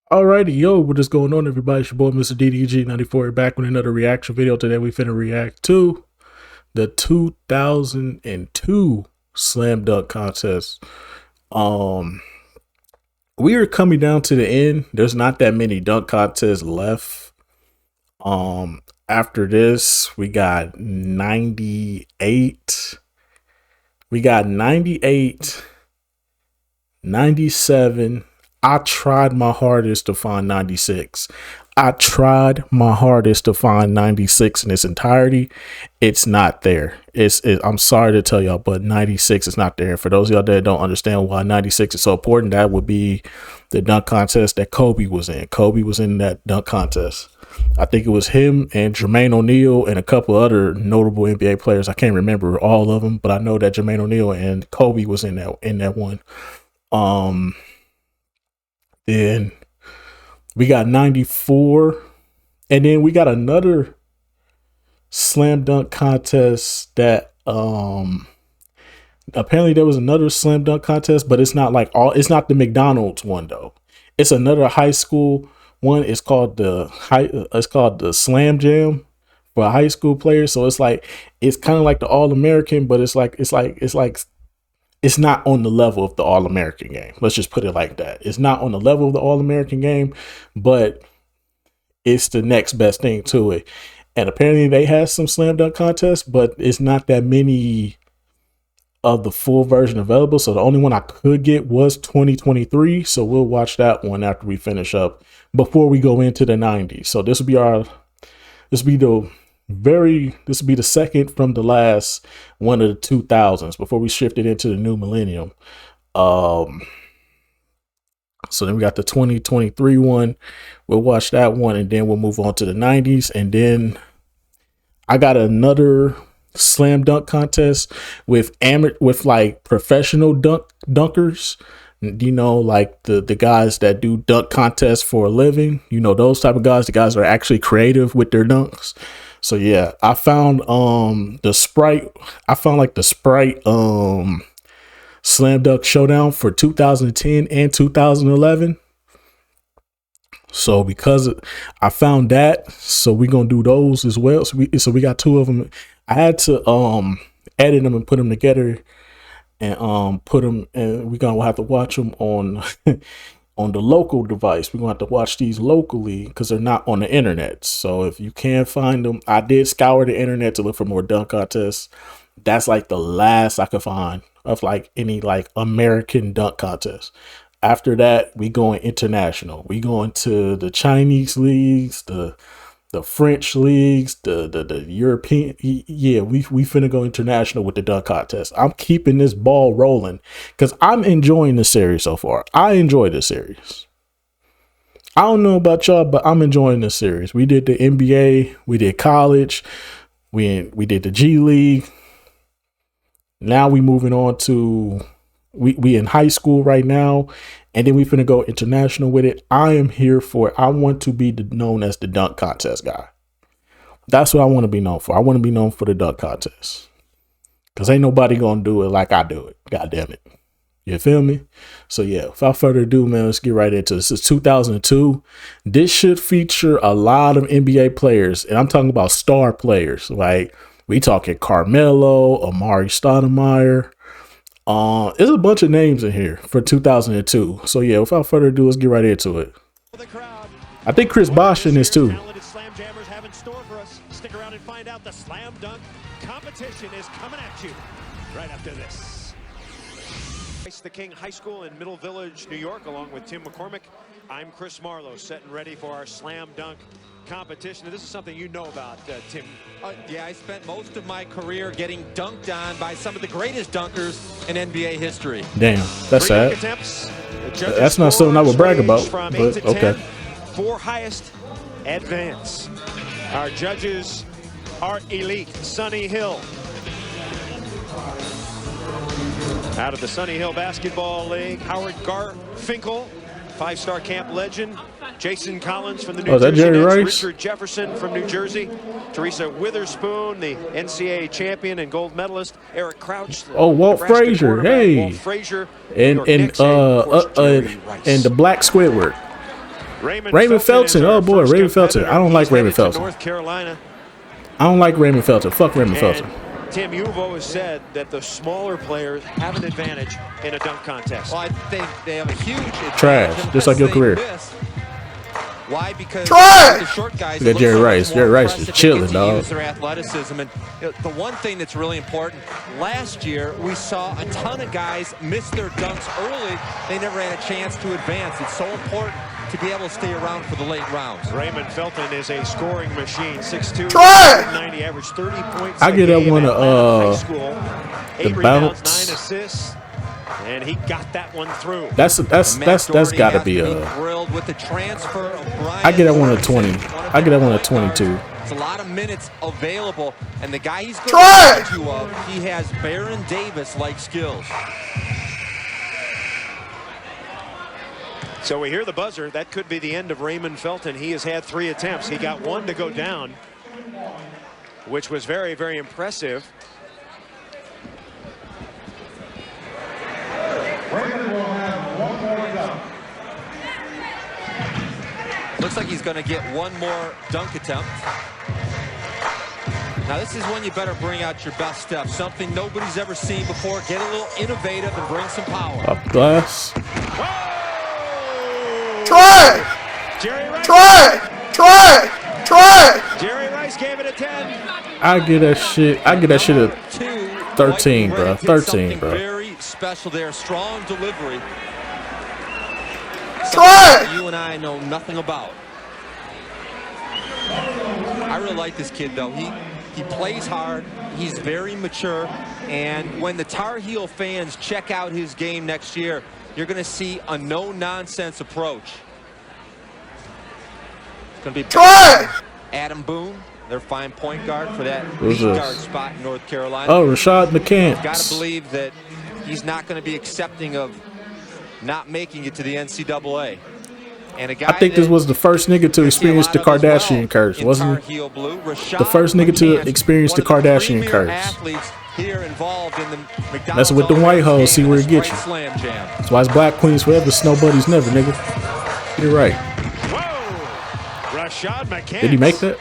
Alrighty, yo, what is going on, everybody? It's your boy, Mr. DDG94, back with another reaction video. Today, we finna react to the 2002 Slam Dunk Contest. Um, we are coming down to the end. There's not that many dunk contests left. After this, we got 98. We got 98, 97. I tried my hardest to find 96. I tried my hardest to find 96 in its entirety. It's not there. I'm sorry to tell y'all, but 96 is not there. For those of y'all that don't understand why 96 is so important, that would be the dunk contest that Kobe was in. Kobe was in that dunk contest. I think it was him and Jermaine O'Neal and a couple other notable NBA players. I can't remember all of them, but I know that Jermaine O'Neal and Kobe was in that one. Then we got 94, and then we got another slam dunk contest that apparently there was another slam dunk contest, but it's not like it's not the McDonald's one though. It's another high school one. It's called the Slam Jam for high school players. So it's kind of like the All American, but it's not on the level of the All-American game. Let's just put it like that. It's not on the level of the All-American game, but it's the next best thing to it. And apparently they had some slam dunk contests, but it's not that many of the full version available. So the only one I could get was 2023. So we'll watch that one after we finish up before we go into the 90s. So this will be the second from the last one of the 2000s before we shifted into the new millennium. So then we got the 2023 one. We'll watch that one and then we'll move on to the 90s. And then I got another slam dunk contest with like professional dunkers. You know, like the guys that do dunk contests for a living, you know, those type of guys, the guys that are actually creative with their dunks. So yeah, I found the Sprite Slam Dunk Showdown for 2010 and 2011. So because I found that, so we're gonna do those as well. So we got two of them. I had to edit them and put them together and put them, and we're gonna have to watch them on on the local device. We're gonna have to watch these locally because they're not on the internet. So if you can't find them, I did scour the internet to look for more dunk contests. That's like the last I could find of like any like American dunk contest. After that, we going international. We going to the Chinese leagues, the French leagues, the European. Yeah, we finna go international with the dunk contest. I'm keeping this ball rolling because I'm enjoying the series so far. I enjoy this series. I don't know about y'all, but I'm enjoying this series. We did the NBA, we did college, we did the G League. Now we moving on to we in high school right now, and then we finna go international with it. I am here for it. I want to be known as the dunk contest guy. That's what I want to be known for. I want to be known for the dunk contest because ain't nobody gonna do it like I do it. God damn it. You feel me? So yeah, without further ado, man, let's get right into this. This is 2002. This should feature a lot of NBA players, and I'm talking about star players. Like we talking Carmelo, Amari Stoudemire. There's a bunch of names in here for 2002. So yeah, without further ado, let's get right into it. I think Chris Bosh in this too. Slam jammers have in store for us. Stick around and find out. The slam dunk competition is coming at you right after this. The King High School in Middle Village, New York, along with Tim McCormick. I'm Chris Marlowe, setting ready for our slam dunk competition. And this is something you know about, Tim. Yeah, I spent most of my career getting dunked on by some of the greatest dunkers in NBA history. Damn, that's sad. That's not something I would brag about, but okay. 4 highest advance. Our judges are elite. Sunny Hill. Out of the Sunny Hill Basketball League, Howard Garfinkel, 5-star camp legend. Jason Collins from the New Jersey Nets, Richard Jefferson from New Jersey, Teresa Witherspoon, the NCAA champion and gold medalist, Eric Crouch. Oh, Walt Frazier, hey, Walt Frazier, and the Black Squidward. Raymond Felton. Oh boy, Raymond Felton. I don't like Raymond Felton. North Carolina. I don't like Raymond Felton. Fuck Raymond Felton. Tim, you've always said that the smaller players have an advantage in a dunk contest. Well, I think they have a huge advantage. Trash, just like your career. Why? Because Trash! the short guys Look at Jerry Rice. Jerry Rice is chilling, dog. Use their athleticism, and the one thing that's really important. Last year, we saw a ton of guys miss their dunks early. They never had a chance to advance. It's so important to be able to stay around for the late rounds. Raymond Felton is a scoring machine. 6'2", 90, average 30 points. I get that one high school. 8 the rebounds, bounce. 9 assists, and he got that one through. That's got to be a. Thrilled with the transfer of Brian. I get that one at 20. I get that one at 22. It's a lot of minutes available, and the guy he's going to you of, he has Baron Davis-like skills. So we hear the buzzer. That could be the end of Raymond Felton. He has had 3 attempts. He got 1 to go down, which was very, very impressive. Raymond will have 1 more dunk. Looks like he's going to get 1 more dunk attempt. Now this is when you better bring out your best stuff. Something nobody's ever seen before. Get a little innovative and bring some power. Up glass. Try! Jerry Rice gave it a 10. I get that shit. I get that shit at 13, bro. 13, bro. Very special there. Strong delivery. You and I know nothing about. I really like this kid, though. He plays hard. He's very mature. And when the Tar Heel fans check out his game next year, you're going to see a no-nonsense approach. It's going to be Adam Boone, their fine point guard for that lead guard spot in North Carolina. Oh, Rashad McCants. Got to believe that he's not going to be accepting of not making it to the NCAA. And a guy I think this was the first nigga to experience the Kardashian curse, wasn't it? The first nigga to experience the Kardashian curse. Here involved in the McDonald's. That's with the white hoes. See where it gets you. That's why it's black queens forever, snow buddies never, nigga. Get it right. Whoa! Rashad McCants. Did he make that?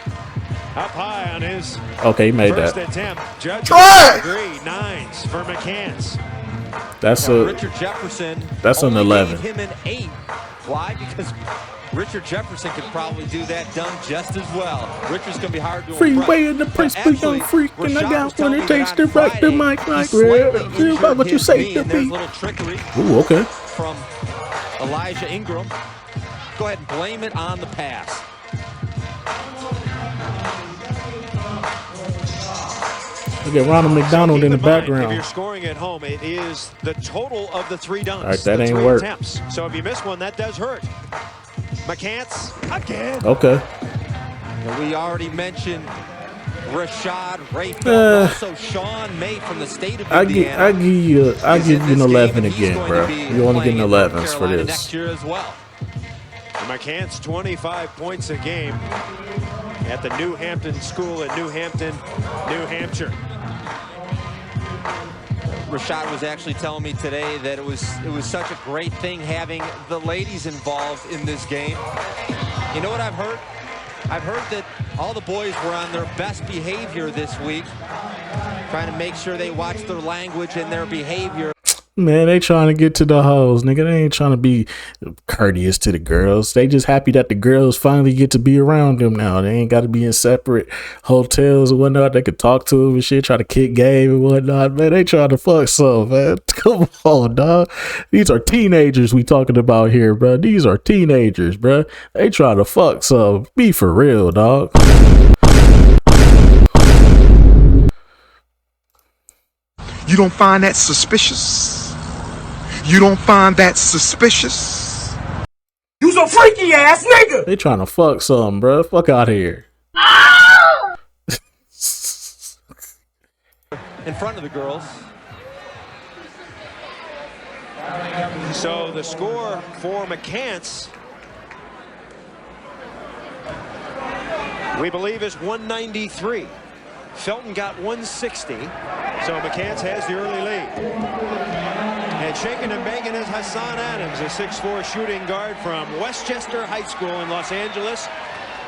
Up high on his okay, he made first that. attempt. Judge agree. 9s for McCants. That's Richard Jefferson. That's an 11. Him an 8. Why? Because Richard Jefferson could probably do that dunk just as well. Richard's gonna be hard to Freeway in the place, but young freak, and I got what it takes to rock the mic like real. See about what you say to me. Little trickery. Ooh, okay. From Elijah Ingram. Go ahead and blame it on the pass. Look at Ronald McDonald in the background. If you're scoring at home, it is the total of the 3 dunks. All right, that ain't work. Attempts. So if you miss one, that does hurt. McCants again. Okay. We already mentioned Rashad Rayfield, also Sean May from the state of Indiana. I give you an 11 again, bro. You only getting 11s for this. Next year as well. McCants 25 points a game at the New Hampton School in New Hampton, New Hampshire. Rashad was actually telling me today that it was such a great thing having the ladies involved in this game. You know what I've heard? I've heard that all the boys were on their best behavior this week, trying to make sure they watch their language and their behavior. Man, they trying to get to the hoes, nigga. They ain't trying to be courteous to the girls. They just happy that the girls finally get to be around them now. They ain't got to be in separate hotels and whatnot. They could talk to them and shit, try to kick game and whatnot. Man, they trying to fuck some, man. Come on, dog. These are teenagers we talking about here, bro. These are teenagers, bro. They trying to fuck some. Be for real, dog. You don't find that suspicious? You don't find that suspicious? You's a freaky ass nigga! They trying to fuck some, bro. Fuck out here. In front of the girls. So the score for McCants, we believe, is 193. Felton got 160, so McCants has the early lead. And And shaking and banging is Hassan Adams, a 6'4" shooting guard from Westchester High School in Los Angeles.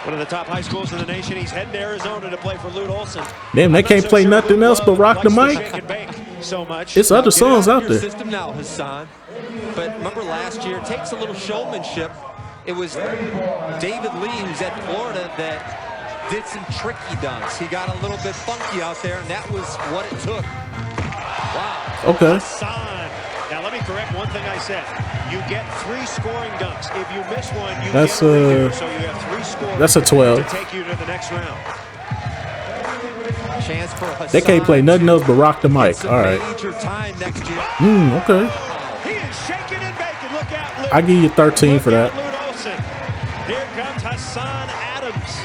One of the top high schools in the nation. He's heading to Arizona to play for Lute Olson. Damn, they can't play nothing else but rock the mic. So much. It's other songs out there. System now, Hassan. But remember last year, it takes a little showmanship. It was David Lee, who's at Florida, that did some tricky dunks. He got a little bit funky out there, and that was what it took. Wow. Okay. Hassan. Now let me correct one thing I said. You get 3 scoring dunks. If you miss one, you that's get a redo. So you have 3 scores. That's a 12. To take you to the next round. Chance for Hassan. They can't play nothing else but rock the mic. All right. Time next year. Okay. He is shaking and baking. Look out, Luke. I give you 13 for that. Here comes Hassan Adams.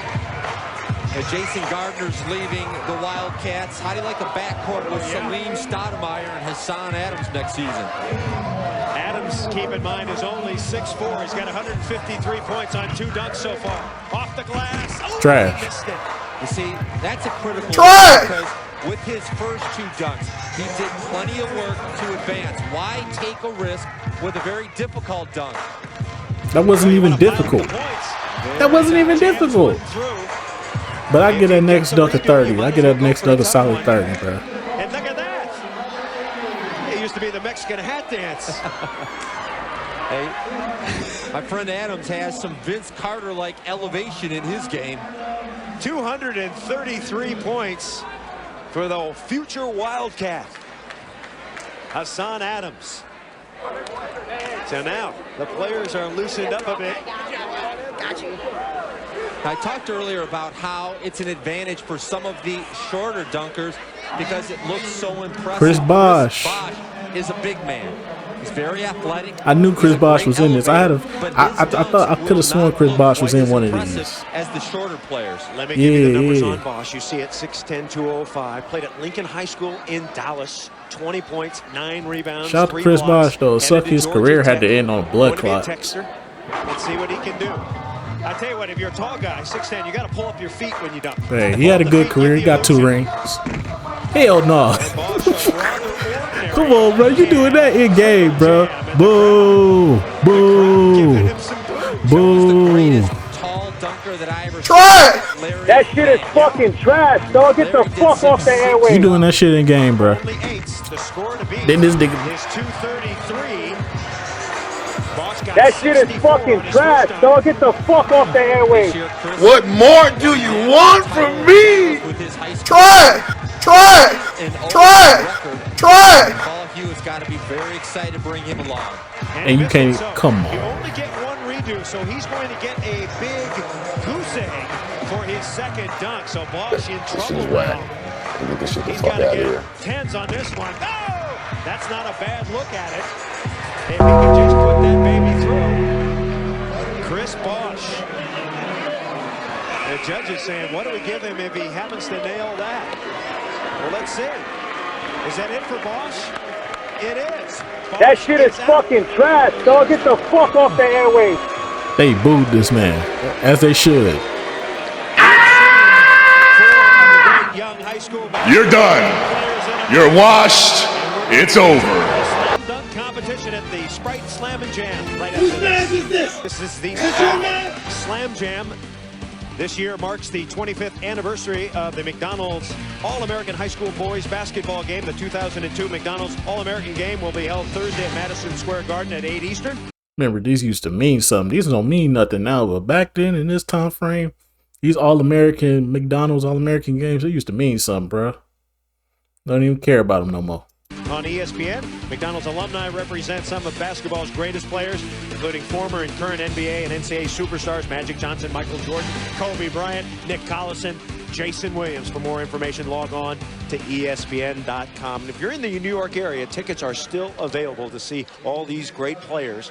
And Jason Gardner's leaving the Wildcats. How do you like a backcourt with Salim Stoudemire and Hassan Adams next season? Adams, keep in mind, is only 6'4". He's got 153 points on 2 dunks so far. Off the glass. Oh, Trash. he missed it. You see, that's a critical Trash! because with his first 2 dunks, he did plenty of work to advance. Why take a risk with a very difficult dunk? That wasn't even difficult. That wasn't even difficult. But I get that next dunk a 30. I get that next dunk a solid 30, bro. And look at that. It used to be the Mexican hat dance. Hey, my friend Adams has some Vince Carter-like elevation in his game. 233 points for the future Wildcat, Hassan Adams. So now the players are loosened up a bit. Got you. I talked earlier about how it's an advantage for some of the shorter dunkers because it looks so impressive. Chris Bosh. Chris Bosh is a big man. He's very athletic. I knew Chris He's a Bosh great was in this. I thought I could have sworn Chris Bosh was in one of these. As the shorter players. Let me give you the numbers on Bosh. You see it, 6'10", 205. Played at Lincoln High School in Dallas. 20 points, 9 rebounds. Shout out to Chris Bosh, though. Suck his career had to end on blood clots. Let's see what he can do. I tell you what, if you're a tall guy, 6'10", you got to pull up your feet when you dunk. Hey, he had a good career. He got 2 rings. Hell no. Come on, bro. You doing that in game, bro. Boo. Boo. Boo. Try! That shit is fucking trash, dog. Get the fuck off the airwaves. You doing that shit in game, bro. Then this nigga. That shit is fucking trash, dog. Get the fuck off the airwaves. What more do you want from me? Try! Try! Try! Try! Paul Hewitt's got to be very excited to bring him along. And you can't. Come You on. only get 1 redo, so he's going to get a big goose egg for his second dunk. So Bosh in trouble now. He's got to get 10s on this one. Oh! That's not a bad look at it. If he can just put that baby through. Chris Bosh. The judge is saying, what do we give him if he happens to nail that? Well, let's see. Is that it for Bosh? It is. Bosh That shit is fucking trash, dog. Get the fuck off the airwaves. They booed this man, as they should. You're done. You're washed. It's over. Dunk competition at the Sprite Slam and Jam. Right after this. This is the Slam Jam. This year marks the 25th anniversary of the McDonald's All-American High School Boys Basketball Game. The 2002 McDonald's All-American Game will be held Thursday at Madison Square Garden at 8 Eastern. Remember, these used to mean something. These don't mean nothing now, but back then in this time frame, these All-American McDonald's All-American games, they used to mean something, bro. Don't even care about them no more. On ESPN, McDonald's alumni represent some of basketball's greatest players, including former and current NBA and NCAA superstars Magic Johnson, Michael Jordan, Kobe Bryant, Nick Collison, Jason Williams. For more information, log on to ESPN.com. And if you're in the New York area, tickets are still available to see all these great players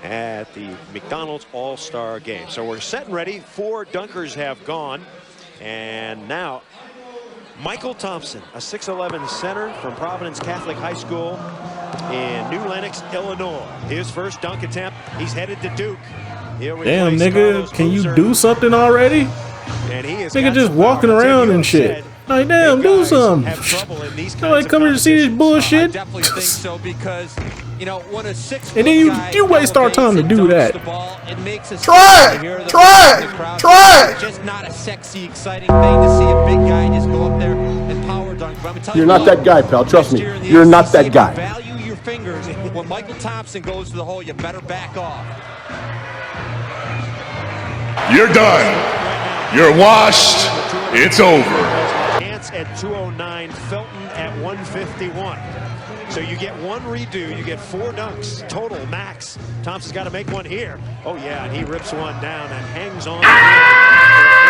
at the McDonald's All-Star Game. So we're set and ready. 4 dunkers have gone. And now Michael Thompson, a 6'11" center from Providence Catholic High School in New Lenox, Illinois. His first dunk attempt. He's headed to Duke. Damn, nigga, can you do something already? And he is nigga just walking around and shit. Like, damn, do something. Nobody come here to see this bullshit. I definitely think so because, You know, when a 6 And then you waste our time to do that. Try it! Try it! Just not a sexy, exciting thing to see a big guy just go up there and power dunk. But I'm telling You're not that guy, pal. Trust me. You're not that guy. Value your fingers. When Michael Thompson goes to the hole, you better back off. You're done. You're washed. It's over. Chance at 209, Felton at 151. So you get one redo, you get 4 dunks total max. Thompson's got to make one here. Oh yeah, and he rips one down and hangs on for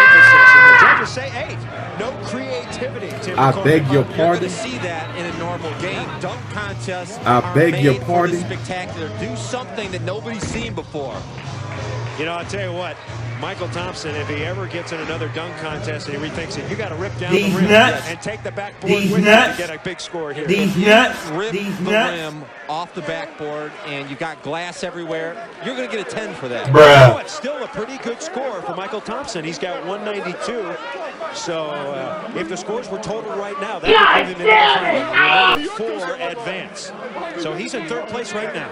emphasis. And the judges say, hey, no creativity. Tim I beg your You're pardon. going to see that in a normal game. Dunk contests I beg your made for pardon. the spectacular. Do something that nobody's seen before. You know, I'll tell you what, Michael Thompson, if he ever gets in another dunk contest and he rethinks it, you got to rip down the rim and take the backboard with you to get a big score here. Rip the rim off the backboard, and you got glass everywhere. You're going to get a 10 for that. Oh, it's still a pretty good score for Michael Thompson. He's got 192. So if the scores were total right now, that would give him the final. 4 advance. So he's in 3rd place right now.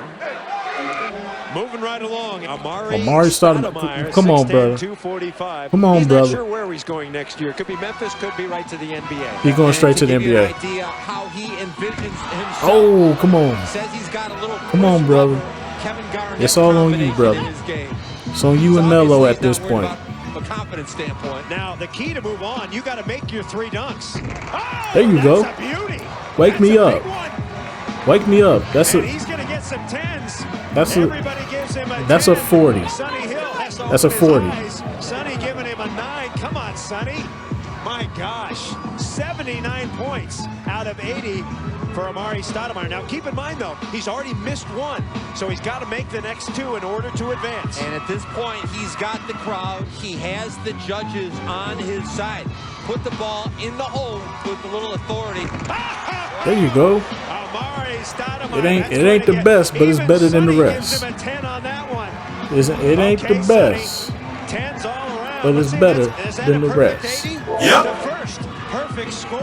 Moving right along, Amari Stoudemire. Come on, brother. 245. Come on, he's brother. Not sure where he's going next year. Could be Memphis, could be right to the NBA. He's going straight to the give you an NBA. idea how he envisions himself. Oh, come on. Says he's got a little Come on, brother. Kevin Garnett It's all on you, combination brother. in his game. It's on you and Melo at this point. From a confidence standpoint. Now, the key to move on, you got to make your 3 dunks. Oh, There you go. that's a beauty. Wake me That's a up. big one. Wake me up. That's And a he's going to get some 10s. Everybody gives him a that's 10. a 40. Sonny Hill has to That's a open 40. his eyes. Sonny giving him a 9. Come on, Sonny. My gosh. 79 points out of 80 for Amari Stoudemire. Now, keep in mind, though, he's already missed 1. So he's got to make the next 2 in order to advance. And at this point, he's got the crowd. He has the judges on his side. Put the ball in the hole with a little authority. There you go. Amari Stoudemire. It ain't the best, but it's better than the rest. Gives him a 10 on that one. It ain't the best, Sonny, 10s all around. but it's better than the rest. Yep. The first perfect score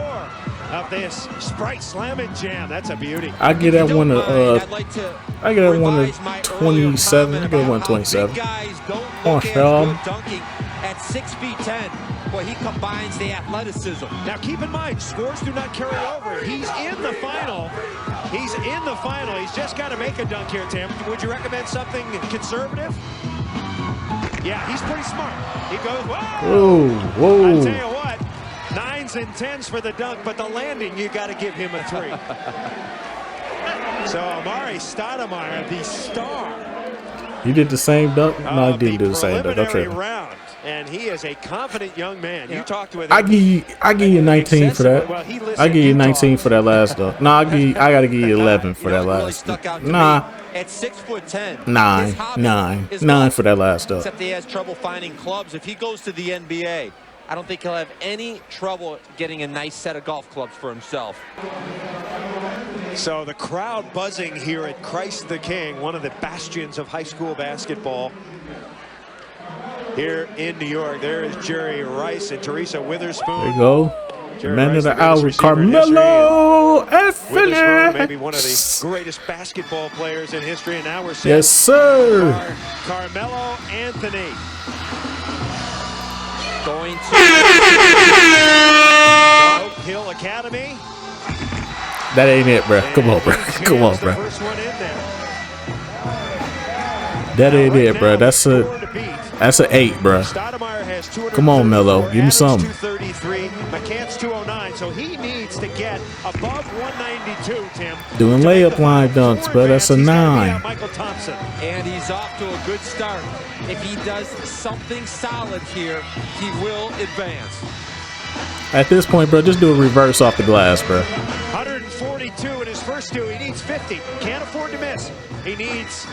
of this Sprite Slam and Jam. That's a beauty. I get that one I'd like to I get that one revise my to earlier 27. I comment get one about how 27. big guys don't Come on, look as Sean. good dunking at 6'10". Well, he combines the athleticism. Now keep in mind, scores do not carry over. He's in the final. He's in the final. He's just got to make a dunk here, Tim. Would you recommend something conservative? Yeah, he's pretty smart. He goes, whoa! Whoa, I tell you whoa. what, 9s and 10s for the dunk, but the landing, you got to give him a 3. So Amari Stoudemire, the star. You did the same dunk? No, I didn't do the same dunk. I'm preliminary tripping. round, and he is a confident young man. You talked with him. I give you 19 for that. Well, he listened. I give you You 19 talked. for that last dunk. No, I gotta give you 11 for that Really last. stuck out to Nah, me. At 6'10", 9 his hobby is 9 golf. for that last dunk. Except he has trouble finding clubs. If he goes to the NBA, I don't think he'll have any trouble getting a nice set of golf clubs for himself. So the crowd buzzing here at Christ the King, one of the bastions of high school basketball here in New York. There is Jerry Rice and Teresa Witherspoon. There you go. Jerry Man Rice, of the greatest hour, receiver in history, Carmelo and Witherspoon, maybe one of Phillips. the greatest basketball players in history, and now we're seeing Yes, sir. Carmelo Anthony. Going to Oak Hill Academy. That ain't it, bro. Come on, bro. Come on, The bro. first one in there. That ain't Right it, now, bro. That's score a to beat. that's an 8, bro. Stoudemire has 234. Come on, Melo. Give me Adams some. 233. McCants 209. So he needs to get above 192, Tim. Doing to make layup the line final. dunks, Score bro. That's a advance. He's gotta beat 9. out Michael Thompson. and he's off to a good start. If he does something solid here, he will advance. At this point, bro, just do a reverse off the glass, bro. 142 in his first 2. He needs 50. Can't afford to miss. He needs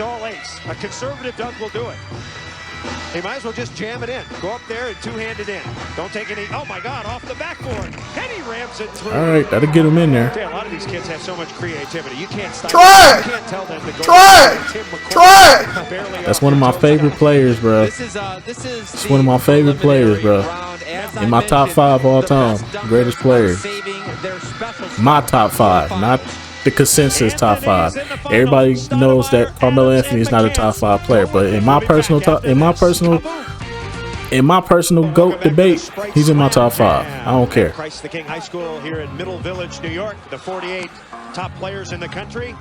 all 8s. A conservative dunk will do it. He might as well just jam it in. Go up there and two-handed in. Don't take any. Oh my God! Off the backboard, and he rams it through. All right, that'll get him in there. A lot of these kids have so much creativity. You can't stop. Try it! You can't tell them to go. Try it! Tim McCoy Try it! barely That's off one of the my toe favorite tap. players, bro. This is It's one of my favorite players, bro. In my top 5 all time, greatest players. My top 5, not the consensus top 5. Everybody knows that Carmelo Anthony is not a top 5 player, but in my personal GOAT debate, he's in my top 5. I don't care. Christ the King High School here in Middle Village, New York. The 48 top players in the country.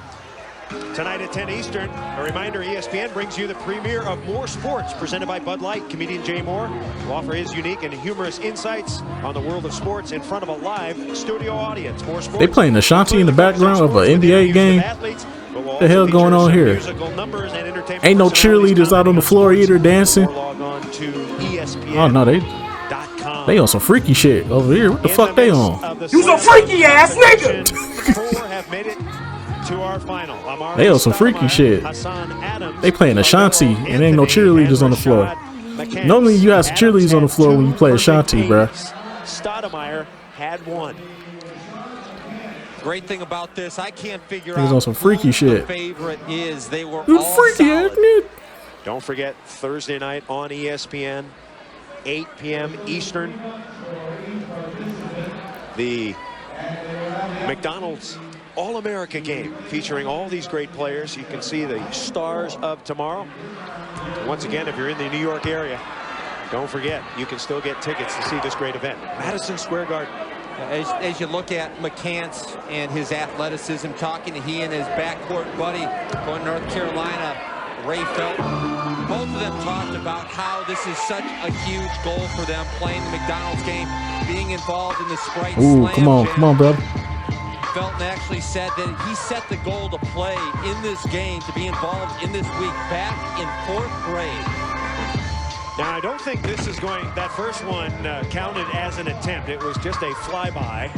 Tonight at 10 Eastern, a reminder, ESPN brings you the premiere of More Sports, presented by Bud Light. Comedian Jay Moore will offer his unique and humorous insights on the world of sports in front of a live studio audience. More Sports. They playing Ashanti in the background of an NBA game. What the hell going on here? Ain't no cheerleaders out on the floor either dancing. Oh no, they on some freaky shit over here. What the fuck they on? You some freaky ass nigga. To our final. They on some freaky shit. They playing Ashanti and ain't no cheerleaders on the floor. Normally you have cheerleaders on the floor when you play Ashanti, bruh. Stoudemire had one. Great thing about this, I can't figure out on some freaky shit. The favorite is. They were you all freaky ass nigga. Don't forget Thursday night on ESPN, 8 p.m. Eastern. The McDonald's All-America game featuring all these great players. You can see the stars of tomorrow. Once again, if you're in the New York area, don't forget, you can still get tickets to see this great event. Madison Square Garden. As you look at McCants and his athleticism, talking to he and his backcourt buddy going to North Carolina, Ray Felton, both of them talked about how this is such a huge goal for them, playing the McDonald's game, being involved in the Sprite Ooh, Slam come on, brother. Felton actually said that he set the goal to play in this game, to be involved in this week, back in 4th grade. Now, I don't think this is going, that first one counted as an attempt. It was just a flyby.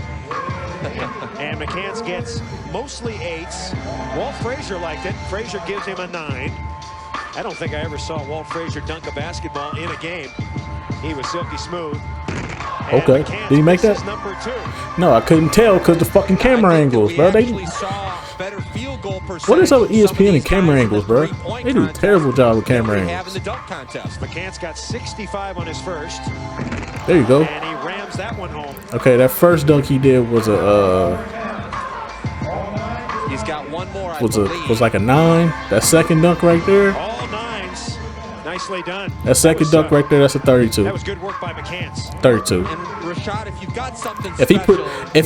And McCants gets mostly 8s. Walt Frazier liked it. Frazier gives him a 9. I don't think I ever saw Walt Frazier dunk a basketball in a game. He was silky smooth. And okay, McCants did he make that? Number 2. No, I couldn't tell because the fucking camera angles, bro. They what is up with ESPN and camera angles, bro? They do a terrible job with camera angles. McCants got 65 on his first. There you go. And he rams that one home. Okay, that first dunk he did was a he's got one more. was like a 9. That second dunk right there. All 9s. Nicely done. That second dunk right there, that's a 32. That was good work by McCants. 32. And Rashad, if you've got something if he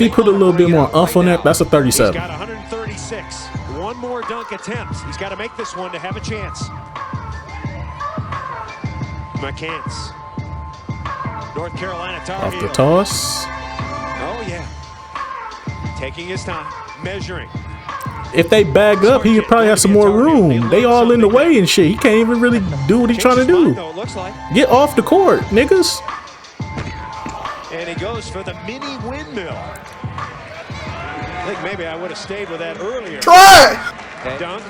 put a little bit more umph on that, that's a 37. He's got 136. One more dunk attempt. He's got to make this one to have a chance. McCants. North Carolina Tar Off Heel. the toss. Oh yeah. Taking his time, measuring. If they bagged up, he could probably have some more room. They all in the way and shit. He can't even really do what he's trying to do. Get off the court, niggas. And he goes for the mini windmill. I think maybe I would have stayed with that earlier. Try! Dunk.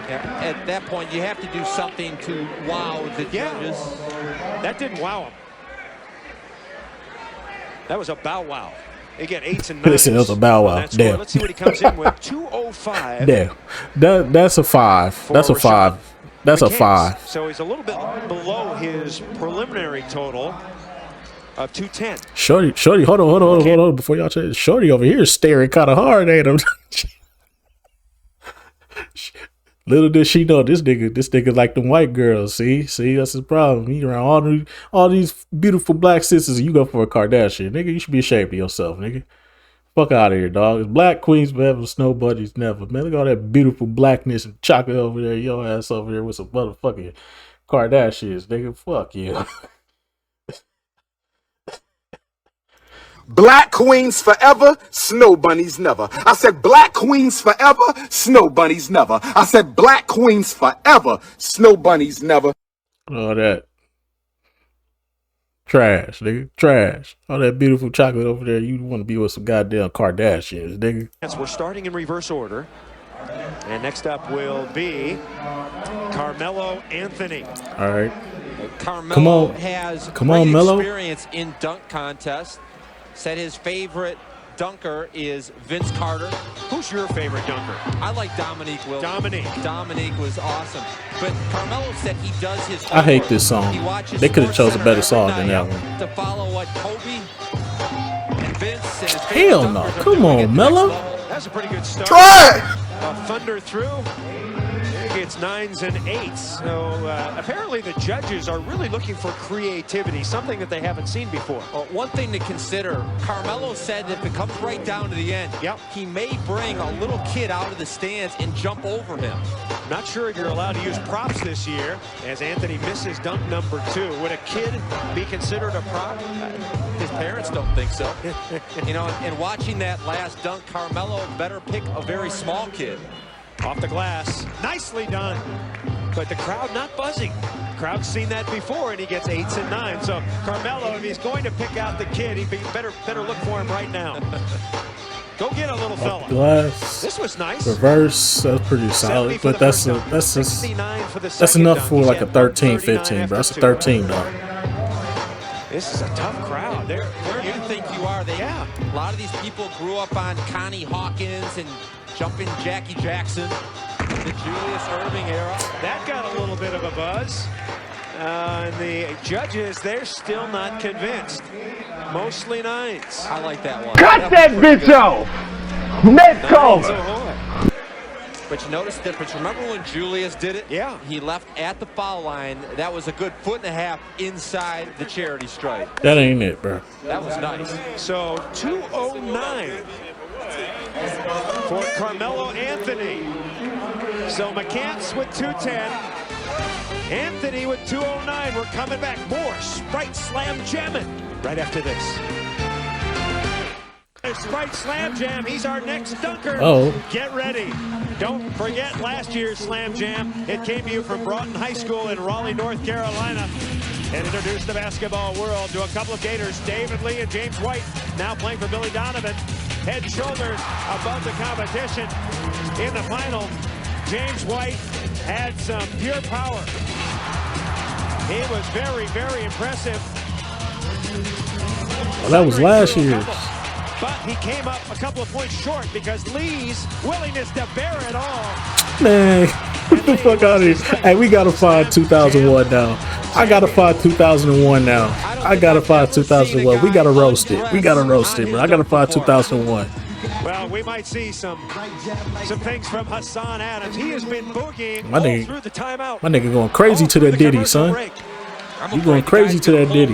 Yeah, at that point, you have to do something to wow the judges. That didn't wow him. That was a bow wow. They get 8s and 9s. Listen, that was a bow wow. Damn. Let's see what he comes in with. 205. Damn. That's a 5. That's a 5. That's a 5. So he's a little bit below his preliminary total of 210. Shorty, hold on. Before y'all change, Shorty over here is staring kind of hard at him. Little did she know this nigga like them white girls. See, that's the problem. He around all these beautiful black sisters, and you go for a Kardashian, nigga. You should be ashamed of yourself, nigga. Fuck out of here, dog. It's black queens forever, snow buddies never. Man, look at all that beautiful blackness and chocolate over there. Your ass over there with some motherfucking Kardashians, nigga. Fuck you. Black queens forever, snow bunnies never. I said black queens forever, snow bunnies never. I said black queens forever, snow bunnies never. All that trash, nigga. Trash. All that beautiful chocolate over there. You want to be with some goddamn Kardashians, nigga. We're starting in reverse order. And next up will be Carmelo Anthony. All right. Carmelo has great experience in dunk contests. Said his favorite dunker is Vince Carter. Who's your favorite dunker? I like Dominique Wilkins. Dominique was awesome. But Carmelo said he does his homework. I hate this song. They could have chose a better song than that one. To follow what Kobe and Vince and his hell no. Come on, Melo. That's a pretty good start. Try! Thunder through. It's 9s and 8s. So apparently the judges are really looking for creativity, something that they haven't seen before. Well, one thing to consider, Carmelo said that if it comes right down to the end, he may bring a little kid out of the stands and jump over him. Not sure if you're allowed to use props this year, as Anthony misses dunk number 2. Would a kid be considered a prop? His parents don't think so. You know, and watching that last dunk, Carmelo better pick a very small kid. Off the glass, nicely done. But the crowd not buzzing. The crowd's seen that before, and he gets 8s and 9s. So Carmelo, if he's going to pick out the kid, he'd be better look for him right now. Go get a little fella. Glass. This was nice. Reverse. That's pretty solid, but that's enough for like a 13, 15, bro. That's a 13, dog. This is a tough crowd. Where do you think you are? A lot of these people grew up on Connie Hawkins and jumping Jackie Jackson, the Julius Erving era. That got a little bit of a buzz. And the judges, they're still not convinced. Mostly 9s. I like that one. Cut that bitch off! Let's go! But you notice the difference. Remember when Julius did it? Yeah. He left at the foul line. That was a good 1.5 feet inside the charity stripe. That ain't it, bro. That was nice. So 209 for Carmelo Anthony. So McCants with 210. Anthony with 209. We're coming back. More Sprite Slam Jamming right after this. Sprite Slam Jam. He's our next dunker. Oh. Get ready. Don't forget last year's Slam Jam. It came to you from Broughton High School in Raleigh, North Carolina. And introduced the basketball world to a couple of Gators, David Lee and James White, now playing for Billy Donovan. Head and shoulders above the competition. In the final, James White had some pure power. He was very, very impressive. Well, that was last year's. But he came up a couple of points short because Lee's willingness to bear it all. Man, get the fuck out of here. Hey, we gotta find 2001 now. I gotta find 2001 now. I gotta find 2001. We gotta roast it. We gotta roast it, bro. I gotta find 2001. Well, we might see some things from Hassan Adams. He has been boogieing My nigga, all through the timeout. My nigga going crazy to that ditty, son. You going crazy to that ditty.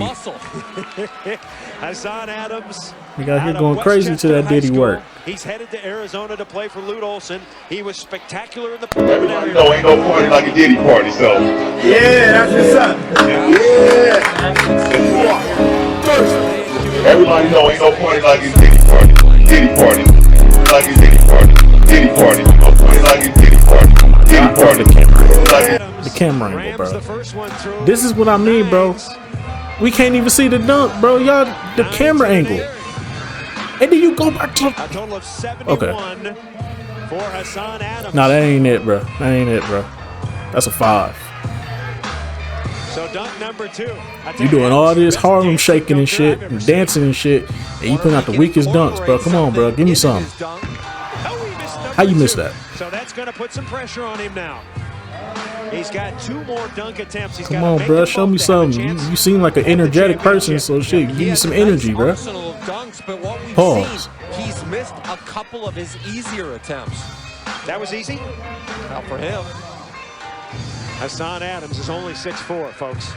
Hassan Adams. We got here going crazy to that ditty work. He's headed to Arizona to play for Lute Olson. He was spectacular in the preliminary. Everybody know ain't no party like a Diddy party, so. Yeah, that's what's up. Yeah. Everybody know ain't no party like a Diddy party. Diddy party. Like a Diddy party. Diddy party. No party like a Diddy party. Diddy party. The camera angle, bro. This is what I mean, bro. We can't even see the dunk, bro. Y'all, the camera angle. And then you go back to... A total of 71 for Hassan Adams. Nah, that ain't it, bro. That ain't it, bro. That's a 5. So dunk number 2. You doing all this Harlem shaking and shit and dancing and shit, and you putting out the weakest dunks, bro. Come on, bro. Give me some. How you miss that? So that's going to put some pressure on him now. He's got 2 more dunk attempts. He's Come on, bro. Show me something. You seem like an energetic person, so shit. Give me some energy, bro. Pause. He's missed a couple of his easier attempts. That was easy? Not for him. Hassan Adams is only 6'4", folks.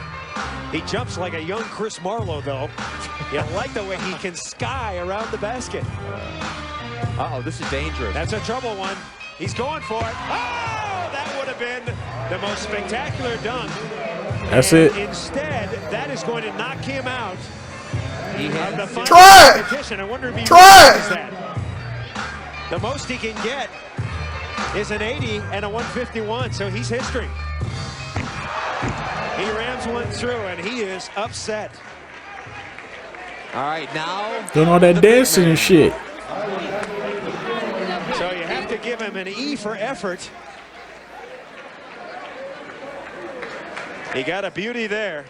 He jumps like a young Chris Marlowe, though. You like the way he can sky around the basket. Uh-oh, this is dangerous. That's a trouble one. He's going for it. Oh, that would have been the most spectacular dunk. That's it. Instead, that is going to knock him out of the final competition. I wonder if he realizes that. The most he can get is an 80 and a 151, so he's history. He rams one through, and he is upset. All right, now doing all that dancing and shit. So you have to give him an E for effort. He got a beauty there,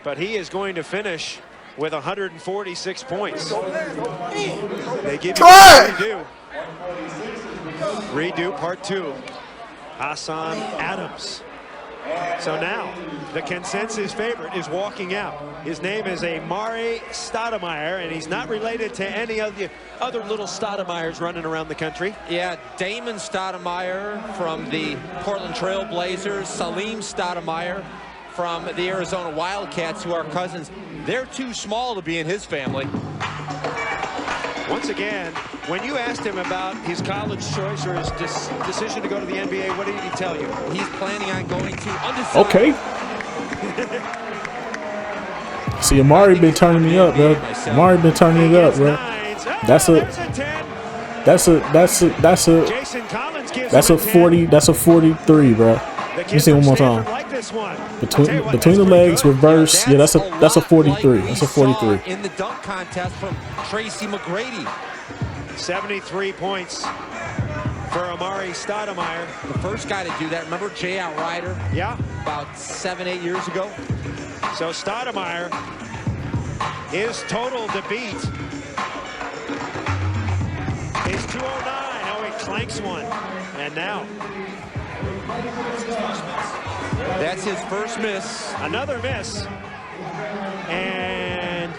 but he is going to finish with 146 points. They give you a redo. Redo part 2. Hassan Adams. So now, the consensus favorite is walking out. His name is Amari Stoudemire, and he's not related to any of the other little Stoudemires running around the country. Yeah, Damon Stoudemire from the Portland Trail Blazers, Salim Stoudemire from the Arizona Wildcats, who are cousins. They're too small to be in his family. Once again, when you asked him about his college choice or his decision to go to the NBA, what did he tell you? He's planning on going to undecided. Okay. See, Amari been turning me up, bro. Amari been turning it up, bro. That's a 40. That's a 43, bro. Let me see one more time. Between the legs, reverse. Yeah, that's a 43. That's a 43. In the dunk contest from Tracy McGrady. 73 points for Amari Stoudemire. The first guy to do that. Remember J.R. Ryder? Yeah. About 7-8 years ago. So Stoudemire, his total to beat is 209. Oh, he clanks one. And now. That's his first miss. Another miss. And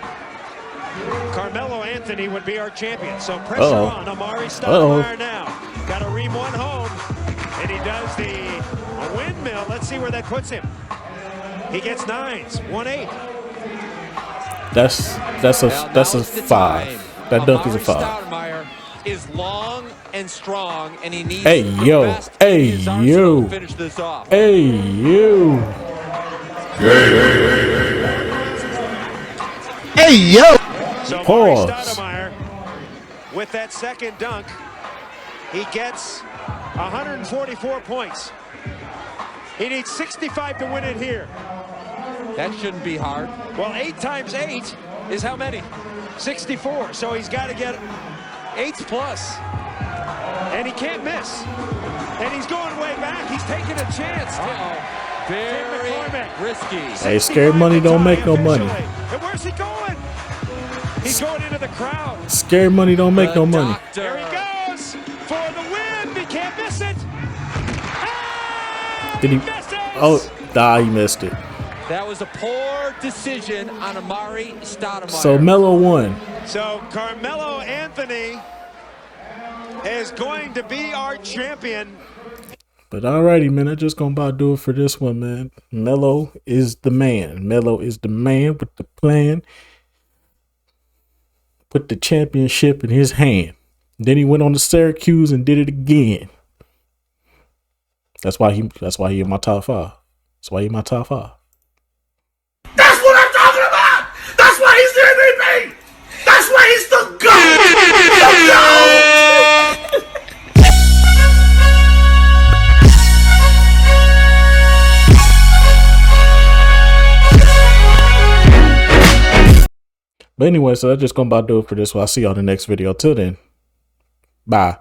Carmelo Anthony would be our champion. So pressure on Amari Stoudemire now. Got to ream one home. And he does the windmill. Let's see where that puts him. He gets 9s. 1-8. That's a 5. That dunk is a 5. Stoudemire is long and strong, and he needs to finish this off. Hey, you. Hey, yo. So Amari Stoudemire, with that second dunk, he gets 144 points. He needs 65 to win it here. That shouldn't be hard. Well, 8 times 8 is how many? 64. So he's got to get 8s plus. And he can't miss. And he's going way back. He's taking a chance. Very risky. Hey, scared money don't make no money. And where's he going? He's going into the crowd. Scared money don't make no money. There he goes for the win. He can't miss it. Did he? Oh, he missed it. That was a poor decision on Amari Stoudemire. So Melo won. So Carmelo Anthony is going to be our champion. But alrighty, man, I just gonna about do it for this one, man. Melo is the man. Melo is the man with the plan. Put the championship in his hand. Then he went on to Syracuse and did it again. That's why he in my top 5. That's why he in my top 5. That's what I'm talking about. That's why he's the MVP. That's why he's the GOAT. The GOAT. But anyway, so that's just gonna about do it for this one. I'll see y'all in the next video. Till then, bye.